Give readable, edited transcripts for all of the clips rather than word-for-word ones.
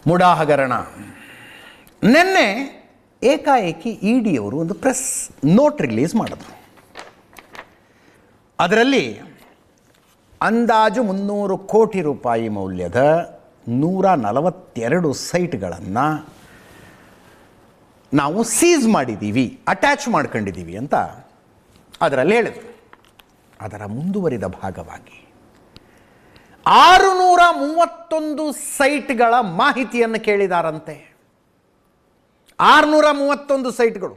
ಮುಡಾ ಹಗರಣ. ನಿನ್ನೆ ಏಕಾಏಕಿ ಇಡಿಯವರು ಒಂದು ಪ್ರೆಸ್ ನೋಟ್ ರಿಲೀಸ್ ಮಾಡಿದ್ರು. ಅದರಲ್ಲಿ ಅಂದಾಜು 300 ಕೋಟಿ ರೂಪಾಯಿ ಮೌಲ್ಯದ 142 ಸೈಟ್ಗಳನ್ನು ನಾವು ಸೀಸ್ ಮಾಡಿದ್ದೀವಿ, ಅಟ್ಯಾಚ್ ಮಾಡ್ಕೊಂಡಿದ್ದೀವಿ ಅಂತ ಅದರಲ್ಲಿ ಹೇಳಿದರು. ಅದರ ಮುಂದುವರಿದ ಭಾಗವಾಗಿ 631 ಸೈಟ್ಗಳ ಮಾಹಿತಿಯನ್ನು ಕೇಳಿದಾರಂತೆ. 631 ಸೈಟ್ಗಳು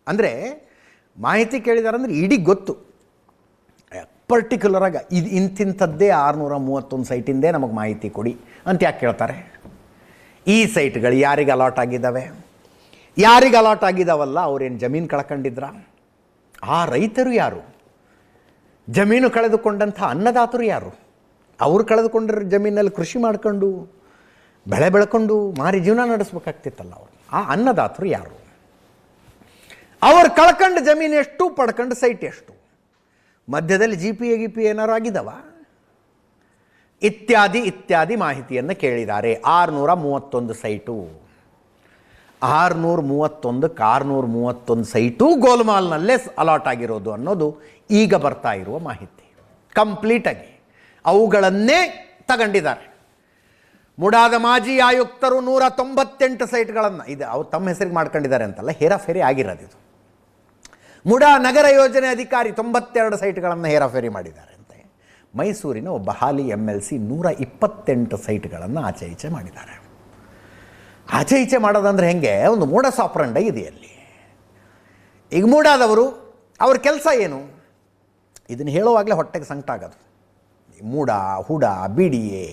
ಅಂದರೆ ಮಾಹಿತಿ ಕೇಳಿದಾರಂದ್ರೆ ಇಡೀ ಗೊತ್ತು, ಪರ್ಟಿಕ್ಯುಲರಾಗಿ ಇದು ಇಂತಿಂಥದ್ದೇ 631 ಸೈಟಿಂದೇ ನಮಗೆ ಮಾಹಿತಿ ಕೊಡಿ ಅಂತ ಯಾಕೆ ಕೇಳ್ತಾರೆ? ಈ ಸೈಟ್ಗಳು ಯಾರಿಗೆ ಅಲಾಟ್ ಆಗಿದ್ದಾವೆ, ಯಾರಿಗೆ ಅಲಾಟ್ ಆಗಿದ್ದಾವಲ್ಲ ಅವ್ರೇನು ಜಮೀನು ಕಳ್ಕೊಂಡಿದ್ರ? ಆ ರೈತರು ಯಾರು? ಜಮೀನು ಕಳೆದುಕೊಂಡಂಥ ಅನ್ನದಾತರು ಯಾರು? ಅವರು ಕಳೆದುಕೊಂಡಿರೋ ಜಮೀನಲ್ಲಿ ಕೃಷಿ ಮಾಡ್ಕೊಂಡು ಬೆಳೆ ಬೆಳ್ಕೊಂಡು ಮಾರಿ ಜೀವನ ನಡೆಸ್ಬೇಕಾಗ್ತಿತ್ತಲ್ಲ ಅವರು. ಆ ಅನ್ನದಾತರು ಯಾರು? ಅವರು ಕಳ್ಕೊಂಡು ಜಮೀನು ಎಷ್ಟು, ಪಡ್ಕೊಂಡು ಸೈಟ್ ಎಷ್ಟು? ಮಧ್ಯದಲ್ಲಿ ಜಿ ಪಿ ಏನಾರು ಆಗಿದ್ದಾವ? ಇತ್ಯಾದಿ ಮಾಹಿತಿಯನ್ನು ಕೇಳಿದ್ದಾರೆ. 631 ಸೈಟು, 631 ಸೈಟು ಗೋಲ್ಮಾಲ್ನಲ್ಲೇ ಅಲಾಟ್ ಆಗಿರೋದು ಅನ್ನೋದು ಈಗ ಬರ್ತಾ ಇರುವ ಮಾಹಿತಿ. ಕಂಪ್ಲೀಟಾಗಿ ಅವುಗಳನ್ನೇ ತಗೊಂಡಿದ್ದಾರೆ. ಮುಡಾದ ಮಾಜಿ ಆಯುಕ್ತರು 198 ಸೈಟ್ಗಳನ್ನು, ಇದು ಅವ್ರು ತಮ್ಮ ಹೆಸರಿಗೆ ಮಾಡ್ಕೊಂಡಿದ್ದಾರೆ ಅಂತಲ್ಲ, ಹೇರಾಫೇರಿ ಆಗಿರೋದು ಇದು. ಮುಡಾ ನಗರ ಯೋಜನೆ ಅಧಿಕಾರಿ 92 ಸೈಟ್ಗಳನ್ನು ಹೇರಾಫೇರಿ ಮಾಡಿದ್ದಾರೆ ಅಂತೆ. ಮೈಸೂರಿನ ಒಬ್ಬ ಹಾಲಿ MLC 128 ಸೈಟ್ಗಳನ್ನು ಆಚೆ ಈಚೆ ಮಾಡಿದ್ದಾರೆ. ಆಚೆ ಈಚೆ ಮಾಡೋದಂದ್ರೆ ಹೆಂಗೆ? ಒಂದು ಮೋಡಸ್ ಆಪರಂಡೈ ಇದೆಯಲ್ಲಿ. ಈಗ ಮೂಡಾದವರು ಅವ್ರ ಕೆಲಸ ಏನು? ಇದನ್ನು ಹೇಳುವಾಗಲೇ ಹೊಟ್ಟೆಗೆ ಸಂಕಟ ಆಗೋದು. ಮೂಡ, ಹುಡ, BDA,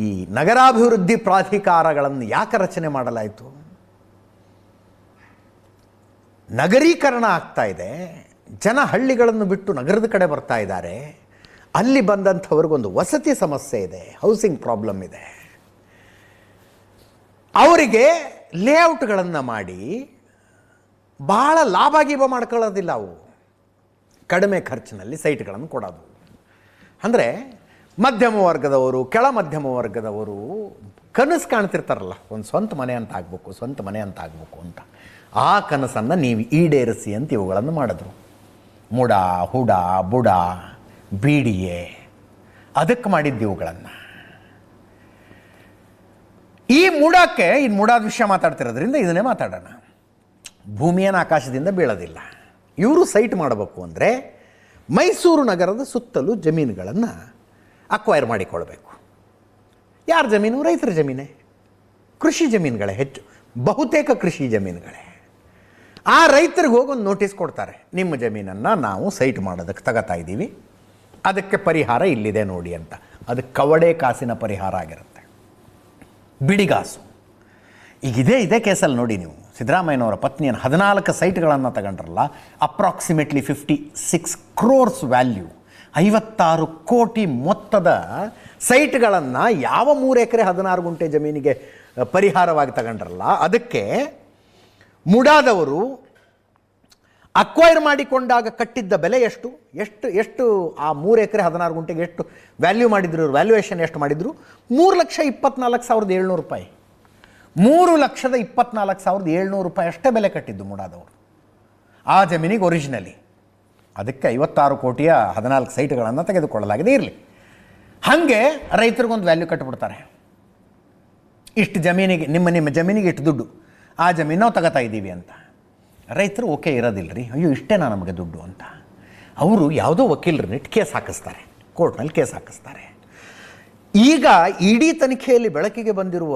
ಈ ನಗರಾಭಿವೃದ್ಧಿ ಪ್ರಾಧಿಕಾರಗಳನ್ನು ಯಾಕೆ ರಚನೆ ಮಾಡಲಾಯಿತು? ನಗರೀಕರಣ ಆಗ್ತಾ ಇದೆ, ಜನ ಹಳ್ಳಿಗಳನ್ನು ಬಿಟ್ಟು ನಗರದ ಕಡೆ ಬರ್ತಾ ಇದ್ದಾರೆ. ಅಲ್ಲಿ ಬಂದಂಥವ್ರಿಗೊಂದು ವಸತಿ ಸಮಸ್ಯೆ ಇದೆ, ಹೌಸಿಂಗ್ ಪ್ರಾಬ್ಲಮ್ ಇದೆ. ಅವರಿಗೆ ಲೇಔಟ್ಗಳನ್ನು ಮಾಡಿ ಭಾಳ ಲಾಭ ಗೀಭ ಮಾಡ್ಕೊಳ್ಳೋದಿಲ್ಲ. ಅವು ಕಡಿಮೆ ಖರ್ಚಿನಲ್ಲಿ ಸೈಟ್ಗಳನ್ನು ಕೊಡೋದು. ಅಂದರೆ ಮಧ್ಯಮ ವರ್ಗದವರು, ಕೆಳ ಮಧ್ಯಮ ವರ್ಗದವರು ಕನಸು ಕಾಣ್ತಿರ್ತಾರಲ್ಲ, ಒಂದು ಸ್ವಂತ ಮನೆ ಅಂತ ಆಗಬೇಕು ಅಂತ. ಆ ಕನಸನ್ನು ನೀವು ಈಡೇರಿಸಿ ಅಂತ ಇವುಗಳನ್ನು ಮಾಡಿದ್ರು. ಮುಡ, ಹುಡ, ಬುಡ, BDA ಅದಕ್ಕೆ ಮಾಡಿದ್ದು ಇವುಗಳನ್ನು. ಈ ಮೂಡಕ್ಕೆ, ಇನ್ನು ಮೂಡಾದ ವಿಷಯ ಮಾತಾಡ್ತಿರೋದ್ರಿಂದ ಇದನ್ನೇ ಮಾತಾಡೋಣ. ಭೂಮಿಯನ್ನು ಆಕಾಶದಿಂದ ಬೀಳೋದಿಲ್ಲ. ಇವರು ಸೈಟ್ ಮಾಡಬೇಕು ಅಂದರೆ ಮೈಸೂರು ನಗರದ ಸುತ್ತಲೂ ಜಮೀನುಗಳನ್ನು ಅಕ್ವೈರ್ ಮಾಡಿಕೊಳ್ಬೇಕು. ಯಾರ ಜಮೀನು? ರೈತರ ಜಮೀನೇ, ಕೃಷಿ ಜಮೀನುಗಳೇ ಹೆಚ್ಚು, ಬಹುತೇಕ ಕೃಷಿ ಜಮೀನುಗಳೇ. ಆ ರೈತರಿಗೆ ಹೋಗಿ ಒಂದು ನೋಟಿಸ್ ಕೊಡ್ತಾರೆ, ನಿಮ್ಮ ಜಮೀನನ್ನು ನಾವು ಸೈಟ್ ಮಾಡೋದಕ್ಕೆ ತಗೋತಾ ಇದ್ದೀವಿ, ಅದಕ್ಕೆ ಪರಿಹಾರ ಇಲ್ಲಿದೆ ನೋಡಿ ಅಂತ. ಅದಕ್ಕೆ ಕವಡೆ ಕಾಸಿನ ಪರಿಹಾರ ಆಗಿರುತ್ತೆ, ಬಿಡಿಗಾಸು. ಈಗ ಇದೇ ಕೇಸಲ್ಲಿ ನೋಡಿ, ನೀವು ಸಿದ್ದರಾಮಯ್ಯನವರ ಪತ್ನಿಯನ್ನು 14 ಸೈಟ್ಗಳನ್ನು ತಗೊಂಡ್ರಲ್ಲ, ಅಪ್ರಾಕ್ಸಿಮೇಟ್ಲಿ 56 crores ವ್ಯಾಲ್ಯೂ, 56 ಕೋಟಿ ಮೊತ್ತದ ಸೈಟ್ಗಳನ್ನು ಯಾವ 3 ಎಕರೆ 16 ಗುಂಟೆ ಜಮೀನಿಗೆ ಪರಿಹಾರವಾಗಿ ತಗೊಂಡ್ರಲ್ಲ, ಅದಕ್ಕೆ ಮುಡಾದವರು ಅಕ್ವೈರ್ ಮಾಡಿಕೊಂಡಾಗ ಕಟ್ಟಿದ್ದ ಬೆಲೆ ಎಷ್ಟು ಆ 3 ಎಕರೆ 16 ಗುಂಟೆಗೆ ಎಷ್ಟು ವ್ಯಾಲ್ಯೂ ಮಾಡಿದ್ರು? ವ್ಯಾಲ್ಯೂಯೇಷನ್ ಎಷ್ಟು ಮಾಡಿದ್ರು? 3,24,700 ರೂಪಾಯಿ. 3,24,700 ರೂಪಾಯಿ ಅಷ್ಟೇ ಬೆಲೆ ಕಟ್ಟಿದ್ದು ಮುಡಾದವರು ಆ ಜಮೀನಿಗೆ ಒರಿಜಿನಲಿ. ಅದಕ್ಕೆ 56 ಕೋಟಿಯ 14 ಸೈಟ್ಗಳನ್ನು ತೆಗೆದುಕೊಳ್ಳಲಾಗಿದೆ. ಇರಲಿ, ಹಾಗೆ ರೈತರಿಗೊಂದು ವ್ಯಾಲ್ಯೂ ಕಟ್ಟಿಬಿಡ್ತಾರೆ. ಇಷ್ಟು ಜಮೀನಿಗೆ, ನಿಮ್ಮ ಜಮೀನಿಗೆ ಇಷ್ಟು ದುಡ್ಡು, ಆ ಜಮೀನು ನಾವು ತಗೋತಾ ಇದ್ದೀವಿ ಅಂತ. ರೈತರು ಓಕೆ ಇರೋದಿಲ್ಲ ರೀ, ಅಯ್ಯೋ ಇಷ್ಟೇನಾ ನಮಗೆ ದುಡ್ಡು ಅಂತ. ಅವರು ಯಾವುದೋ ವಕೀಲರನ್ನ ಕೇಸ್ ಹಾಕಿಸ್ತಾರೆ, ಕೋರ್ಟ್ನಲ್ಲಿ ಕೇಸ್ ಹಾಕಿಸ್ತಾರೆ. ಈಗ ಇಡೀ ತನಿಖೆಯಲ್ಲಿ ಬೆಳಕಿಗೆ ಬಂದಿರುವ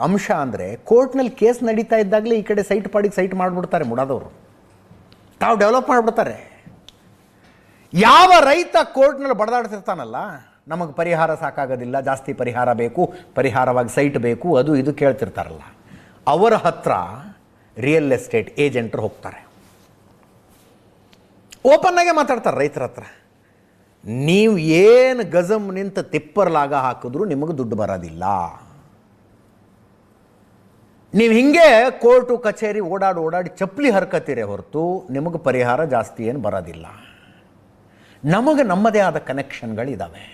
ಅಂಶ ಅಂದರೆ, ಕೋರ್ಟ್ನಲ್ಲಿ ಕೇಸ್ ನಡೀತಾ ಇದ್ದಾಗಲೇ ಈ ಕಡೆ ಸೈಟ್ ಮಾಡಿಬಿಡ್ತಾರೆ ಮುಡಾದವರು, ತಾವು ಡೆವಲಪ್ ಮಾಡಿಬಿಡ್ತಾರೆ. ಯಾವ ರೈತ ಕೋರ್ಟ್ನಲ್ಲಿ ಬಡದಾಡ್ತಿರ್ತಾನಲ್ಲ, ನಮಗೆ ಪರಿಹಾರ ಸಾಕಾಗೋದಿಲ್ಲ, ಜಾಸ್ತಿ ಪರಿಹಾರ ಬೇಕು, ಪರಿಹಾರವಾಗಿ ಸೈಟ್ ಬೇಕು, ಅದು ಇದು ಕೇಳ್ತಿರ್ತಾರಲ್ಲ, ಅವರ ಹತ್ರ ರಿಯಲ್ ಎಸ್ಟೇಟ್ ಏಜೆಂಟರು ಹೋಗ್ತಾರೆ, ಓಪನ್ನಾಗೆ ಮಾತಾಡ್ತಾರೆ ರೈತರ ಹತ್ರ. ನೀವು ಏನು ಗಜಮ್ ನಿಂತ ತಿಪ್ಪರ್ಲಾಗ ಹಾಕಿದ್ರೂ ನಿಮಗೆ ದುಡ್ಡು ಬರೋದಿಲ್ಲ. ನೀವು ಹಿಂಗೆ ಕೋರ್ಟು ಕಚೇರಿ ಓಡಾಡಿ ಚಪ್ಪಲಿ ಹರ್ಕತ್ತೀರೇ ಹೊರತು ನಿಮಗೆ ಪರಿಹಾರ ಜಾಸ್ತಿ ಏನು ಬರೋದಿಲ್ಲ. ನಮಗೆ ನಮ್ಮದೇ ಆದ ಕನೆಕ್ಷನ್ಗಳಿದ್ದಾವೆ,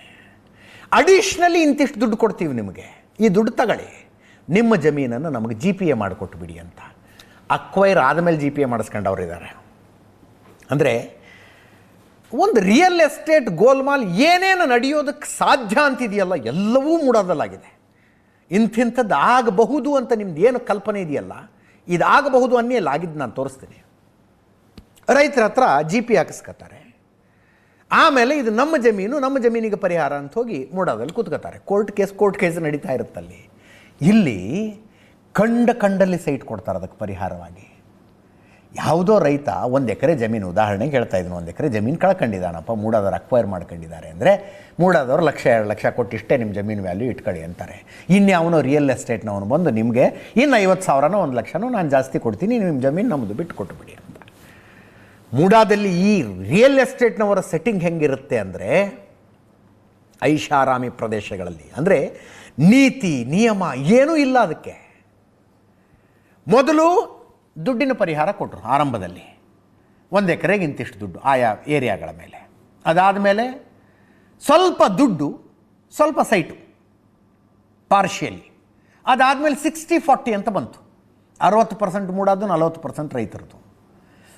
ಅಡಿಷ್ನಲಿ ಇಂತಿಷ್ಟು ದುಡ್ಡು ಕೊಡ್ತೀವಿ ನಿಮಗೆ, ಈ ದುಡ್ಡು ತಗೊಳ್ಳಿ, ನಿಮ್ಮ ಜಮೀನನ್ನು ನಮಗೆ ಜಿ ಪಿ ಎ ಮಾಡಿಕೊಟ್ಟು ಬಿಡಿ ಅಂತ. ಅಕ್ವೈರ್ ಆದಮೇಲೆ ಜಿ ಪಿ ಎ ಮಾಡಿಸ್ಕೊಂಡವ್ರು ಇದ್ದಾರೆ. ಅಂದರೆ ಒಂದು ರಿಯಲ್ ಎಸ್ಟೇಟ್ ಗೋಲ್ಮಾಲ್ ಏನೇನು ನಡೆಯೋದಕ್ಕೆ ಸಾಧ್ಯ ಅಂತಿದೆಯಲ್ಲ ಎಲ್ಲವೂ ಮೂಡೋದಲ್ಲಾಗಿದೆ. ಇಂಥಿಂಥದ್ದು ಆಗಬಹುದು ಅಂತ ನಿಮ್ದು ಏನು ಕಲ್ಪನೆ ಇದೆಯಲ್ಲ, ಇದಾಗಬಹುದು ಅನ್ನೇ ಆಗಿದ್ದು ನಾನು ತೋರಿಸ್ತೀನಿ. ರೈತರ ಹತ್ರ ಜಿ ಪಿ ಹಾಕಿಸ್ಕೊತಾರೆ, ಆಮೇಲೆ ಇದು ನಮ್ಮ ಜಮೀನು, ನಮ್ಮ ಜಮೀನಿಗೆ ಪರಿಹಾರ ಅಂತ ಹೋಗಿ ಮೂಡೋದಲ್ಲಿ ಕೂತ್ಕೋತಾರೆ. ಕೋರ್ಟ್ ಕೇಸ್ ನಡೀತಾ ಇರುತ್ತಲ್ಲಿ. ಇಲ್ಲಿ ಕಂಡಲ್ಲಿ ಸೈಟ್ ಕೊಡ್ತಾರೆ ಅದಕ್ಕೆ ಪರಿಹಾರವಾಗಿ. ಯಾವುದೋ ರೈತ 1 ಎಕರೆ ಜಮೀನು, ಉದಾಹರಣೆಗೆ ಹೇಳ್ತಾ ಇದ್ದೀನಿ, 1 ಎಕರೆ ಜಮೀನು ಕಳ್ಕೊಂಡಿದ್ದಾನಪ್ಪ, ಮೂಡೋದವ್ರು ಅಕ್ವೈರ್ ಮಾಡ್ಕೊಂಡಿದ್ದಾರೆ ಅಂದರೆ ಮೂಡೋದವ್ರು 1,00,000 2 ಲಕ್ಷ ಕೊಟ್ಟು ಇಷ್ಟೇ ನಿಮ್ಮ ಜಮೀನು ವ್ಯಾಲ್ಯೂ ಇಟ್ಕೊಳ್ಳಿ ಅಂತಾರೆ. ಇನ್ಯಾವನೋ ರಿಯಲ್ ಎಸ್ಟೇಟ್ನವನು ಬಂದು ನಿಮಗೆ ಇನ್ನು 50,000ನೋ 1 ಲಕ್ಷನೋ ನಾನು ಜಾಸ್ತಿ ಕೊಡ್ತೀನಿ, ನಿಮ್ಮ ಜಮೀನು ನಮ್ಮದು ಬಿಟ್ಟು ಕೊಟ್ಟುಬಿಡಿ ಅಂತ. ಮೂಡಾದಲ್ಲಿ ಈ ರಿಯಲ್ ಎಸ್ಟೇಟ್ನವರ ಸೆಟ್ಟಿಂಗ್ ಹೆಂಗಿರುತ್ತೆ ಅಂದರೆ, ಐಷಾರಾಮಿ ಪ್ರದೇಶಗಳಲ್ಲಿ, ಅಂದರೆ ನೀತಿ ನಿಯಮ ಏನೂ ಇಲ್ಲ ಅದಕ್ಕೆ. ಮೊದಲು ದುಡ್ಡಿನ ಪರಿಹಾರ ಕೊಟ್ಟರು ಆರಂಭದಲ್ಲಿ, 1 ಎಕರೆಗೆ ಇಂತಿಷ್ಟು ದುಡ್ಡು ಆಯಾ ಏರಿಯಾಗಳ ಮೇಲೆ. ಅದಾದಮೇಲೆ ಸ್ವಲ್ಪ ದುಡ್ಡು ಸ್ವಲ್ಪ ಸೈಟು ಪಾರ್ಷಿಯಲಿ. ಅದಾದಮೇಲೆ 60-40 ಅಂತ ಬಂತು. 60% ಮೂಡೋದು, 40% ರೈತರದು.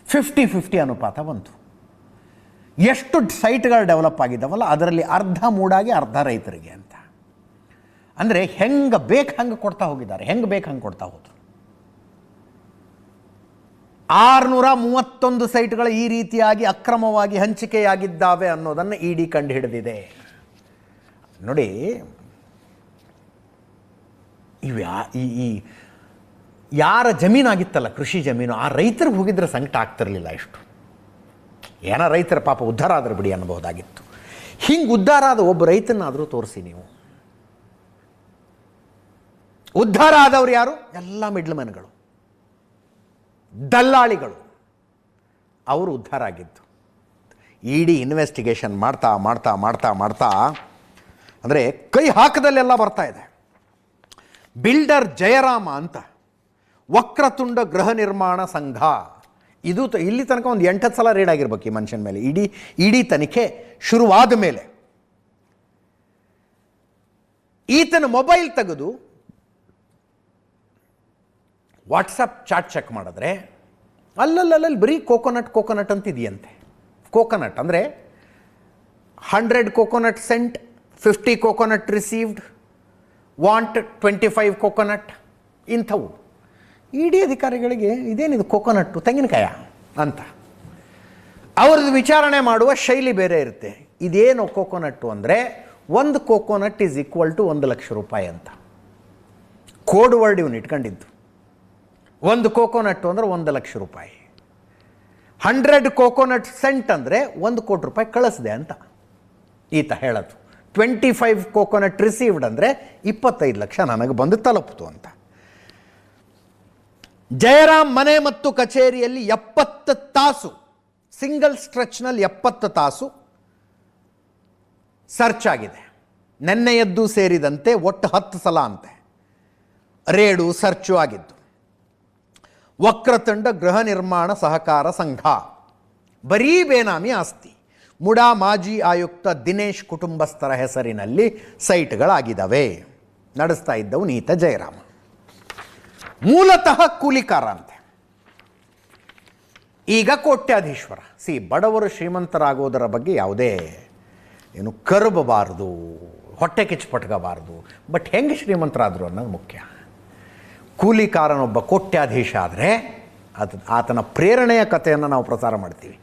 50-50 ಅನುಪಾತ ಬಂತು. ಎಷ್ಟು ಸೈಟ್ಗಳು ಡೆವಲಪ್ ಆಗಿದ್ದಾವಲ್ಲ ಅದರಲ್ಲಿ ಅರ್ಧ ಮೂಡಾಗಿ ಅರ್ಧ ರೈತರಿಗೆ ಅಂತ. ಅಂದರೆ ಹೆಂಗೆ ಬೇಕು ಹಂಗೆ ಕೊಡ್ತಾ ಹೋಗಿದ್ದಾರೆ, ಹೆಂಗೆ ಬೇಕು ಹಂಗೆ ಕೊಡ್ತಾ ಹೋದ್ರು. 631 ಸೈಟ್ಗಳು ಈ ರೀತಿಯಾಗಿ ಅಕ್ರಮವಾಗಿ ಹಂಚಿಕೆಯಾಗಿದ್ದಾವೆ ಅನ್ನೋದನ್ನು ಇಡಿ ಕಂಡು ಹಿಡಿದಿದೆ. ನೋಡಿ, ಈ ಯಾರ ಜಮೀನಾಗಿತ್ತಲ್ಲ ಕೃಷಿ ಜಮೀನು, ಆ ರೈತರಿಗೆ ಹೋಗಿದ್ರೆ ಸಂಕಟ ಆಗ್ತಿರಲಿಲ್ಲ ಇಷ್ಟು. ಏನೋ ರೈತರ ಪಾಪ ಉದ್ಧಾರ ಆದ್ರೆ ಬಿಡಿ ಅನ್ನಬಹುದಾಗಿತ್ತು. ಹಿಂಗೆ ಉದ್ಧಾರ ಆದ ಒಬ್ಬ ರೈತನಾದರೂ ತೋರಿಸಿ ನೀವು. ಉದ್ಧಾರ ಆದವ್ರು ಯಾರು? ಎಲ್ಲ ಮಿಡ್ಲ್ ಮ್ಯಾನ್ಗಳು, ದಲ್ಲಾಳಿಗಳು, ಅವರು ಉದ್ಧಾರ ಆಗಿದ್ದು. ಇಡಿ ಇನ್ವೆಸ್ಟಿಗೇಷನ್ ಮಾಡ್ತಾ ಮಾಡ್ತಾ ಮಾಡ್ತಾ ಮಾಡ್ತಾ ಅಂದರೆ ಕೈ ಹಾಕದಲ್ಲೆಲ್ಲ ಬರ್ತಾ ಇದೆ. ಬಿಲ್ಡರ್ ಜಯರಾಮ ಅಂತ ವಕ್ರತುಂಡ ಗೃಹ ನಿರ್ಮಾಣ ಸಂಘ, ಇದು ಇಲ್ಲಿ ತನಕ ಒಂದು 8 ಸಲ ರೇಡ್ ಆಗಿರ್ಬೇಕು ಈ ಮನುಷ್ಯನ ಮೇಲೆ. ಇಡೀ ತನಿಖೆ ಶುರುವಾದ ಮೇಲೆ ಈತನ ಮೊಬೈಲ್ ತೆಗೆದು ವಾಟ್ಸಪ್ ಚಾಟ್ ಚೆಕ್ ಮಾಡಿದ್ರೆ ಅಲ್ಲಲ್ಲಿ ಬರೀ ಕೋಕೋನಟ್ ಅಂತಿದೆಯಂತೆ. ಕೋಕೋನಟ್ ಅಂದರೆ 100 coconut sent, 50 coconut received, want 25 coconut, ಇಂಥವು. ಇಡಿ ಅಧಿಕಾರಿಗಳಿಗೆ ಇದೇನಿದು ಕೋಕೋನಟ್ಟು, ತೆಂಗಿನಕಾಯ ಅಂತ. ಅವ್ರದ್ದು ವಿಚಾರಣೆ ಮಾಡುವ ಶೈಲಿ ಬೇರೆ ಇರುತ್ತೆ. ಇದೇನು ಕೋಕೋನಟ್ಟು ಅಂದರೆ, 1 coconut is equal to 1 lakh ರೂಪಾಯಿ ಅಂತ ಕೋಡ್ ವರ್ಡ್ ಇವನು ಇಟ್ಕೊಂಡಿದ್ದು. 1 ಕೋಕೋನಟ್ಟು ಅಂದರೆ 1 ಲಕ್ಷ ರೂಪಾಯಿ. 100 ಕೋಕೋನಟ್ ಸೆಂಟ್ ಅಂದರೆ 1 ಕೋಟಿ ರೂಪಾಯಿ ಕಳಿಸಿದೆ ಅಂತ ಈತ ಹೇಳೋದು. 25 ಕೋಕೋನಟ್ ರಿಸೀವ್ಡ್ ಅಂದರೆ 25 ಲಕ್ಷ ನನಗೆ ಬಂದು ತಲುಪಿತು ಅಂತ. ಜಯರಾಮ್ ಮನೆ ಮತ್ತು ಕಚೇರಿಯಲ್ಲಿ 70 ತಾಸು, ಸಿಂಗಲ್ ಸ್ಟ್ರೆಚ್ನಲ್ಲಿ 70 ತಾಸು ಸರ್ಚ್ ಆಗಿದೆ. ನೆನ್ನೆಯದ್ದು ಸೇರಿದಂತೆ ಒಟ್ಟು 10 ಸಲ ಅಂತೆ ರೇಡು ಸರ್ಚು ಆಗಿದ್ದು. ವಕ್ರತುಂಡ ಗೃಹ ನಿರ್ಮಾಣ ಸಹಕಾರ ಸಂಘ, ಬರೀ ಬೇನಾಮಿ ಆಸ್ತಿ. ಮುಡಾ ಮಾಜಿ ಆಯುಕ್ತ ದಿನೇಶ್ ಕುಟುಂಬಸ್ಥರ ಹೆಸರಿನಲ್ಲಿ ಸೈಟ್ಗಳಾಗಿದ್ದಾವೆ. ನಡೆಸ್ತಾ ಇದ್ದವು ನೀತ ಜಯರಾಮ. ಮೂಲತಃ ಕೂಲಿಕಾರ ಅಂತೆ, ಈಗ ಕೋಟ್ಯಾಧೀಶ್ವರ. ಬಡವರು ಶ್ರೀಮಂತರಾಗೋದರ ಬಗ್ಗೆ ಯಾವುದೇ ಏನು ಕರುಬಬಾರದು, ಹೊಟ್ಟೆ ಕಿಚ್ಚುಪಟ್ಕೋಬಾರ್ದು. ಬಟ್ ಹೆಂಗೆ ಶ್ರೀಮಂತರಾದರು ಅನ್ನೋದು ಮುಖ್ಯ. ಕೂಲಿಕಾರನೊಬ್ಬ ಕೋಟ್ಯಾಧೀಶ ಆದರೆ ಆತನ ಪ್ರೇರಣೆಯ ಕಥೆಯನ್ನು ನಾವು ಪ್ರಸಾರ ಮಾಡ್ತೀವಿ.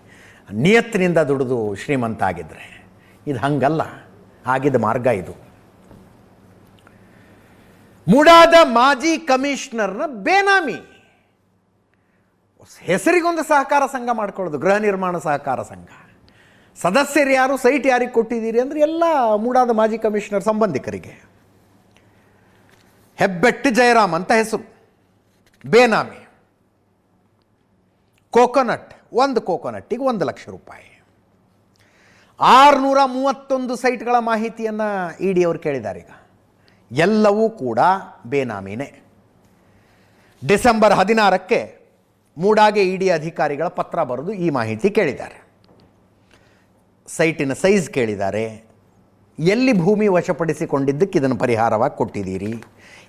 ನಿಯತ್ತಿನಿಂದ ದುಡಿದು ಶ್ರೀಮಂತ ಆಗಿದ್ದರೆ. ಇದು ಹಂಗಲ್ಲ, ಆಗಿದ್ದ ಮಾರ್ಗ ಇದು. ಮುಡಾದ ಮಾಜಿ ಕಮಿಷನರ್ನ ಬೇನಾಮಿ, ಹೆಸರಿಗೊಂದು ಸಹಕಾರ ಸಂಘ ಮಾಡ್ಕೊಳ್ಳೋದು, ಗೃಹ ನಿರ್ಮಾಣ ಸಹಕಾರ ಸಂಘ. ಸದಸ್ಯರು ಯಾರು, ಸೈಟ್ ಯಾರಿಗೆ ಕೊಟ್ಟಿದ್ದೀರಿ ಅಂದರೆ ಎಲ್ಲ ಮುಡಾದ ಮಾಜಿ ಕಮಿಷನರ್ ಸಂಬಂಧಿಕರಿಗೆ. ಹೆಬ್ಬೆಟ್ಟು ಜಯರಾಮ್ ಅಂತ ಹೆಸರು, ಬೇನಾಮಿ. ಕೋಕೋನಟ್, 1 ಕೋಕೋನಟ್ಟಿಗೆ 1 ಲಕ್ಷ ರೂಪಾಯಿ. 631 ಸೈಟ್ಗಳ ಮಾಹಿತಿಯನ್ನು ಇಡಿ ಅವರು ಕೇಳಿದ್ದಾರೆ. ಈಗ ಎಲ್ಲವೂ ಕೂಡ ಬೇನಾಮಿನೇ. ಡಿಸೆಂಬರ್ 16ಕ್ಕೆ ಮೂಡಾಗೆ ಇಡಿ ಅಧಿಕಾರಿಗಳ ಪತ್ರ ಬರೆದು ಈ ಮಾಹಿತಿ ಕೇಳಿದ್ದಾರೆ. ಸೈಟಿನ ಸೈಜ್ ಕೇಳಿದ್ದಾರೆ, ಎಲ್ಲಿ ಭೂಮಿ ವಶಪಡಿಸಿಕೊಂಡಿದ್ದಕ್ಕೆ ಇದನ್ನು ಪರಿಹಾರವಾಗಿ ಕೊಟ್ಟಿದ್ದೀರಿ,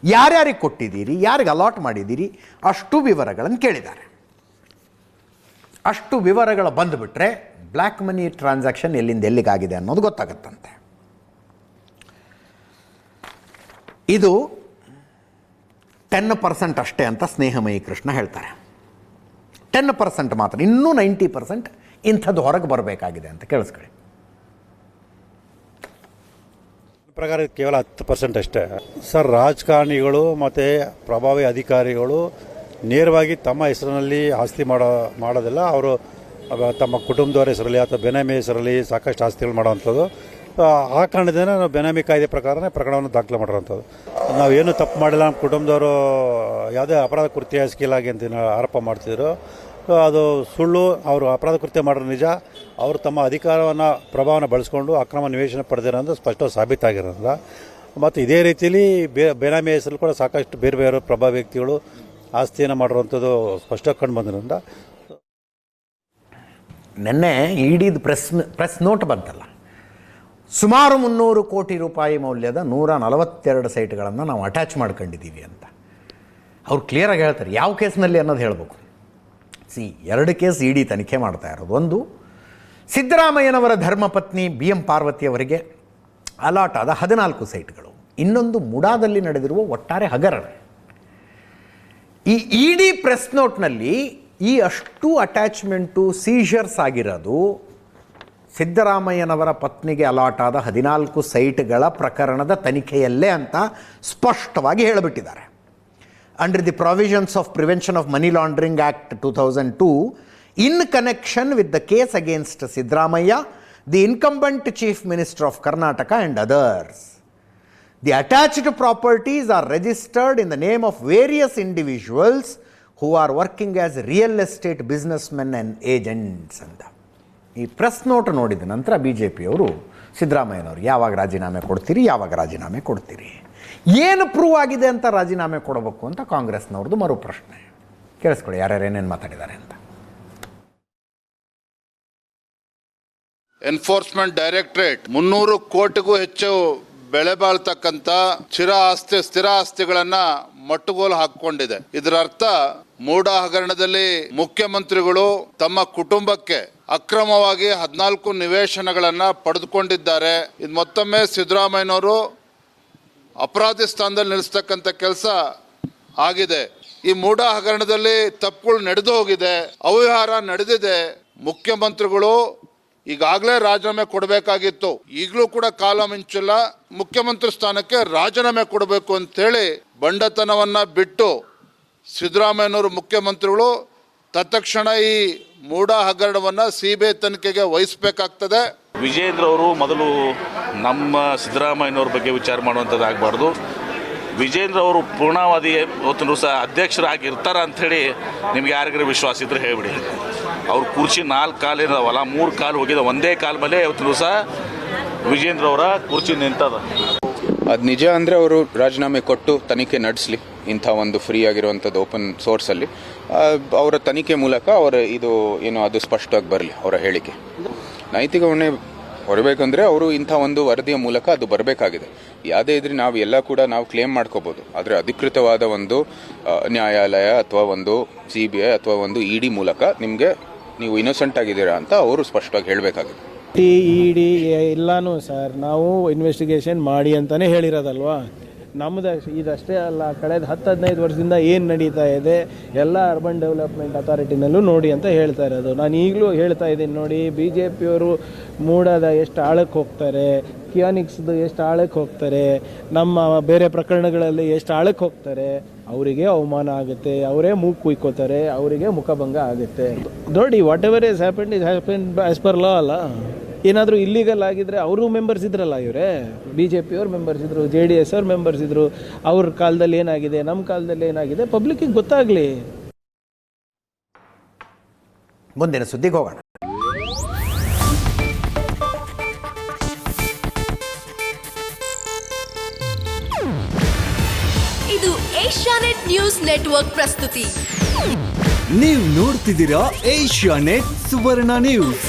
ಯಾರ್ಯಾರಿಗೆ ಕೊಟ್ಟಿದ್ದೀರಿ, ಯಾರಿಗೆ ಅಲಾಟ್ ಮಾಡಿದ್ದೀರಿ, ಅಷ್ಟು ವಿವರಗಳನ್ನು ಕೇಳಿದ್ದಾರೆ. ಅಷ್ಟು ವಿವರಗಳು ಬಂದುಬಿಟ್ರೆ ಬ್ಲ್ಯಾಕ್ ಮನಿ ಟ್ರಾನ್ಸಾಕ್ಷನ್ ಎಲ್ಲಿಂದ ಎಲ್ಲಿಗಾಗಿದೆ ಅನ್ನೋದು ಗೊತ್ತಾಗುತ್ತಂತೆ. ಇದು 10% ಅಷ್ಟೇ ಅಂತ ಸ್ನೇಹಮಯಿ ಕೃಷ್ಣ ಹೇಳ್ತಾರೆ. 10% ಮಾತ್ರ, ಇನ್ನೂ 90% ಇಂಥದ್ದು ಹೊರಗೆ ಬರಬೇಕಾಗಿದೆ ಅಂತ ಕೇಳಿಸ್ಕೊಳ್ಳಿ. ಪ್ರಕಾರ ಕೇವಲ 10% ಅಷ್ಟೇ ಸರ್. ರಾಜಕಾರಣಿಗಳು ಮತ್ತು ಪ್ರಭಾವಿ ಅಧಿಕಾರಿಗಳು ನೇರವಾಗಿ ತಮ್ಮ ಹೆಸರಿನಲ್ಲಿ ಆಸ್ತಿ ಮಾಡೋದಿಲ್ಲ. ಅವರು ತಮ್ಮ ಕುಟುಂಬದವರ ಹೆಸರಲ್ಲಿ ಅಥವಾ ಬೆನಾಮಿ ಹೆಸರಲ್ಲಿ ಸಾಕಷ್ಟು ಆಸ್ತಿಗಳು ಮಾಡೋವಂಥದ್ದು. ಆ ಕಾರಣದಿಂದ ನಾವು ಬೆನಾಮಿ ಕಾಯ್ದೆ ಪ್ರಕಾರನೇ ಪ್ರಕರಣವನ್ನು ದಾಖಲೆ ಮಾಡಿರೋವಂಥದ್ದು. ನಾವೇನು ತಪ್ಪು ಮಾಡಿಲ್ಲ, ನಮ್ಮ ಕುಟುಂಬದವರು ಯಾವುದೇ ಅಪರಾಧ ಕೃತ್ಯ ಎಸಗಿಲಾಗಿ ಅಂತ ಆರೋಪ ಮಾಡ್ತಿದ್ರು. ಅದು ಸುಳ್ಳು. ಅವರು ಅಪರಾಧ ಕೃತ್ಯ ಮಾಡೋದು ನಿಜ. ಅವರು ತಮ್ಮ ಅಧಿಕಾರವನ್ನು ಪ್ರಭಾವನ ಬಳಸ್ಕೊಂಡು ಅಕ್ರಮ ನಿವೇಶನ ಪಡೆದಿರೋದು ಸ್ಪಷ್ಟವಾಗಿ ಸಾಬೀತಾಗಿರೋದ್ರಿಂದ, ಮತ್ತು ಇದೇ ರೀತಿಯಲ್ಲಿ ಬೇನಾಮಿ ಹೆಸರು ಕೂಡ ಸಾಕಷ್ಟು ಬೇರೆ ಬೇರೆ ಪ್ರಭಾವಿ ವ್ಯಕ್ತಿಗಳು ಆಸ್ತಿಯನ್ನು ಮಾಡಿರುವಂಥದ್ದು ಸ್ಪಷ್ಟವಾಗಿ ಕಂಡು ಬಂದಿರೋದ್ರಿಂದ ನಿನ್ನೆ ಇಡಿದು ಪ್ರೆಸ್ ನೋಟ್ ಬಂತಲ್ಲ, ಸುಮಾರು 300 ಕೋಟಿ ರೂಪಾಯಿ ಮೌಲ್ಯದ 142 ಸೈಟ್ಗಳನ್ನು ನಾವು ಅಟ್ಯಾಚ್ ಮಾಡ್ಕೊಂಡಿದ್ದೀವಿ ಅಂತ ಅವ್ರು ಕ್ಲಿಯರಾಗಿ ಹೇಳ್ತಾರೆ. ಯಾವ ಕೇಸ್ನಲ್ಲಿ ಅನ್ನೋದು ಹೇಳಬೇಕು. 2 ಕೇಸ್ ಇಡಿ ತನಿಖೆ ಮಾಡ್ತಾ ಇರೋದು. ಒಂದು, ಸಿದ್ದರಾಮಯ್ಯನವರ ಧರ್ಮಪತ್ನಿ BM ಪಾರ್ವತಿಯವರಿಗೆ ಅಲಾಟ್ ಆದ 14 ಸೈಟ್ಗಳು. ಇನ್ನೊಂದು ಮುಡಾದಲ್ಲಿ ನಡೆದಿರುವ ಒಟ್ಟಾರೆ ಹಗರಣ. ಈ ಇಡಿ ಪ್ರೆಸ್ ನೋಟ್ನಲ್ಲಿ ಈ ಅಷ್ಟು ಅಟ್ಯಾಚ್ಮೆಂಟು ಸೀಜರ್ಸ್ ಆಗಿರೋದು ಸಿದ್ದರಾಮಯ್ಯನವರ ಪತ್ನಿಗೆ ಅಲಾಟ್ ಆದ 14 ಸೈಟ್ಗಳ ಪ್ರಕರಣದ ತನಿಖೆಯಲ್ಲೇ ಅಂತ ಸ್ಪಷ್ಟವಾಗಿ ಹೇಳಿಬಿಟ್ಟಿದ್ದಾರೆ. Under the provisions of Prevention of Money Laundering Act 2002, in connection with the case against Siddaramaiah, the incumbent Chief Minister of Karnataka and others, the attached properties are registered in the name of various individuals who are working as real estate businessmen and agents ಅಂತ. ಈ press note ನೋಡಿದ ನಂತರ BJPಯವರು ಸಿದ್ದರಾಮಯ್ಯನವರು ಯಾವಾಗ ರಾಜೀನಾಮೆ ಕೊಡ್ತೀರಿ, ಏನು prove ಆಗಿದೆ ಅಂತ ರಾಜೀನಾಮೆ ಕೊಡಬೇಕು ಅಂತ ಕಾಂಗ್ರೆಸ್ನವ್ರದ್ದು ಮರು ಪ್ರಶ್ನೆ. ಕೇಳಿಸ್ಕೊಳ್ಳಿ ಯಾರ್ಯಾರು ಏನೇನು ಮಾತಾಡಿದ್ದಾರೆ ಅಂತ. ಎನ್ಫೋರ್ಸ್ಮೆಂಟ್ ಡೈರೆಕ್ಟರೇಟ್ 300 ಕೋಟಿಗೂ ಹೆಚ್ಚು ಬೆಳೆ ಬಾಳ್ತಕ್ಕಂಥ ಸ್ಥಿರ ಆಸ್ತಿಗಳನ್ನ ಮಟ್ಟುಗೋಲು ಹಾಕಿಕೊಂಡಿದೆ. ಇದರ ಅರ್ಥ ಮೂಡ ಹಗರಣದಲ್ಲಿ ಮುಖ್ಯಮಂತ್ರಿಗಳು ತಮ್ಮ ಕುಟುಂಬಕ್ಕೆ ಅಕ್ರಮವಾಗಿ 14 ನಿವೇಶನಗಳನ್ನ ಪಡೆದುಕೊಂಡಿದ್ದಾರೆ. ಇದು ಮತ್ತೊಮ್ಮೆ ಸಿದ್ದರಾಮಯ್ಯನವರು ಅಪರಾಧಿ ಸ್ಥಾನದಲ್ಲಿ ನಿಲ್ಲಿಸ್ತಕ್ಕಂಥ ಕೆಲಸ ಆಗಿದೆ. ಈ ಮೂಡ ಹಗರಣದಲ್ಲಿ ತಪ್ಪುಗಳು ನಡೆದು ಹೋಗಿದೆ, ಅವ್ಯವಹಾರ ನಡೆದಿದೆ. ಮುಖ್ಯಮಂತ್ರಿಗಳು ಈಗಾಗಲೇ ರಾಜೀನಾಮೆ ಕೊಡಬೇಕಾಗಿತ್ತು. ಈಗಲೂ ಕೂಡ ಕಾಲ ಮಿಂಚಿಲ್ಲ. ಮುಖ್ಯಮಂತ್ರಿ ಸ್ಥಾನಕ್ಕೆ ರಾಜೀನಾಮೆ ಕೊಡಬೇಕು ಅಂತೇಳಿ ಬಂಡತನವನ್ನ ಬಿಟ್ಟು ಸಿದ್ದರಾಮಯ್ಯನವರು ಮುಖ್ಯಮಂತ್ರಿಗಳು ತತ್ಕ್ಷಣ ಈ ಮೂಡ ಹಗರಣವನ್ನ CBI ತನಿಖೆಗೆ ವಹಿಸಬೇಕಾಗ್ತದೆ. ವಿಜೇಂದ್ರ ಅವರು ಮೊದಲು ನಮ್ಮ ಸಿದ್ದರಾಮಯ್ಯನವ್ರ ಬಗ್ಗೆ ವಿಚಾರ ಮಾಡುವಂಥದ್ದು ಆಗಬಾರ್ದು. ವಿಜೇಂದ್ರ ಅವರು ಪೂರ್ಣಾವಧಿ ಇವತ್ತಿನ ದಿವಸ ಅಧ್ಯಕ್ಷರಾಗಿರ್ತಾರ ಅಂಥೇಳಿ ನಿಮ್ಗೆ ಯಾರಿಗಾರು ವಿಶ್ವಾಸ ಇದ್ರೆ ಹೇಳಿಬಿಡಿ. ಅವ್ರ ಕುರ್ಚಿ 4 ಕಾಲು ಇರೋವಲ್ಲ, 3 ಕಾಲು ಹೋಗಿದೆ, ಒಂದೇ ಕಾಲ ಮೇಲೆ ಇವತ್ತಿನ ದಿವಸ ವಿಜೇಂದ್ರ ಅವರ ಕುರ್ಚಿ ನಿಂತದ. ಅದು ನಿಜ ಅಂದರೆ ಅವರು ರಾಜೀನಾಮೆ ಕೊಟ್ಟು ತನಿಖೆ ನಡೆಸಲಿ. ಇಂಥ ಒಂದು ಫ್ರೀ ಆಗಿರುವಂಥದ್ದು ಓಪನ್ ಸೋರ್ಸಲ್ಲಿ ಅವರ ತನಿಖೆ ಮೂಲಕ ಅದು ಸ್ಪಷ್ಟವಾಗಿ ಬರಲಿ. ಅವರ ಹೇಳಿಕೆ ನೈತಿಕ ಹೊಣೆ ಹೊರಬೇಕಂದ್ರೆ ಅವರು ಇಂಥ ಒಂದು ವರದಿಯ ಮೂಲಕ ಅದು ಬರಬೇಕಾಗಿದೆ. ಯಾವುದೇ ಇದ್ರೆ ನಾವು ಕ್ಲೇಮ್ ಮಾಡ್ಕೋಬೋದು. ಆದರೆ ಅಧಿಕೃತವಾದ ಒಂದು ನ್ಯಾಯಾಲಯ ಅಥವಾ ಒಂದು CBI ಅಥವಾ ಒಂದು ED ಮೂಲಕ ನೀವು ಇನ್ನೋಸೆಂಟ್ ಆಗಿದ್ದೀರಾ ಅಂತ ಅವರು ಸ್ಪಷ್ಟವಾಗಿ ಹೇಳಬೇಕಾಗಿದೆ. ED ಎಲ್ಲಾನು ಸರ್ ನಾವು ಇನ್ವೆಸ್ಟಿಗೇಷನ್ ಮಾಡಿ ಅಂತಾನೆ ಹೇಳಿರೋದಲ್ವಾ. ನಮ್ಮದು ಇದಷ್ಟೇ ಅಲ್ಲ, ಕಳೆದ 10-15 ವರ್ಷದಿಂದ ಏನು ನಡೀತಾ ಇದೆ ಎಲ್ಲ ಅರ್ಬನ್ ಡೆವಲಪ್ಮೆಂಟ್ ಅಥಾರಿಟಿನಲ್ಲೂ ನೋಡಿ ಅಂತ ಹೇಳ್ತಾ ಇರೋದು. ನಾನು ಈಗಲೂ ಹೇಳ್ತಾ ಇದ್ದೀನಿ ನೋಡಿ, BJPಯವರು ಮೂಡದ ಎಷ್ಟು ಆಳಕ್ಕೆ ಹೋಗ್ತಾರೆ, ಕಿಯಾನಿಕ್ಸ್ದು ಎಷ್ಟು ಆಳಕ್ಕೆ ಹೋಗ್ತಾರೆ, ನಮ್ಮ ಬೇರೆ ಪ್ರಕರಣಗಳಲ್ಲಿ ಎಷ್ಟು ಆಳಕ್ಕೆ ಹೋಗ್ತಾರೆ, ಅವರಿಗೆ ಅವಮಾನ ಆಗುತ್ತೆ, ಅವರೇ ಮೂಗು ಕುಯ್ಕೋತಾರೆ, ಅವರಿಗೆ ಮುಖಭಂಗ ಆಗುತ್ತೆ. ನೋಡಿ, what ever is happened as per law ಅಲ್ಲ. ಏನಾದರೂ ಇಲ್ಲಿಗಲ್ ಆಗಿದ್ರೆ ಅವರು ಮೆಂಬರ್ಸ್ ಇದ್ರಲ್ಲ, ಇವರೇ BJPಯವ್ರು ಮೆಂಬರ್ಸ್ ಇದ್ರು, JDS ಅವ್ರು ಮೆಂಬರ್ಸ್ ಇದ್ರು. ಅವ್ರ ಕಾಲದಲ್ಲಿ ಏನಾಗಿದೆ, ನಮ್ಮ ಕಾಲದಲ್ಲಿ ಏನಾಗಿದೆ ಪಬ್ಲಿಕ್ಕಿಗೆ ಗೊತ್ತಾಗಲಿ. ಮುಂದಿನ ಸುದ್ದಿಗೆ ಹೋಗೋಣ. ಇದು ಏಷ್ಯಾನೆಟ್ ನ್ಯೂಸ್ ನೆಟ್ವರ್ಕ್ ಪ್ರಸ್ತುತಿ. ನೀವು ನೋಡ್ತಿದ್ದೀರಾ ಏಷ್ಯಾನೆಟ್ ಸುವರ್ಣ ನ್ಯೂಸ್.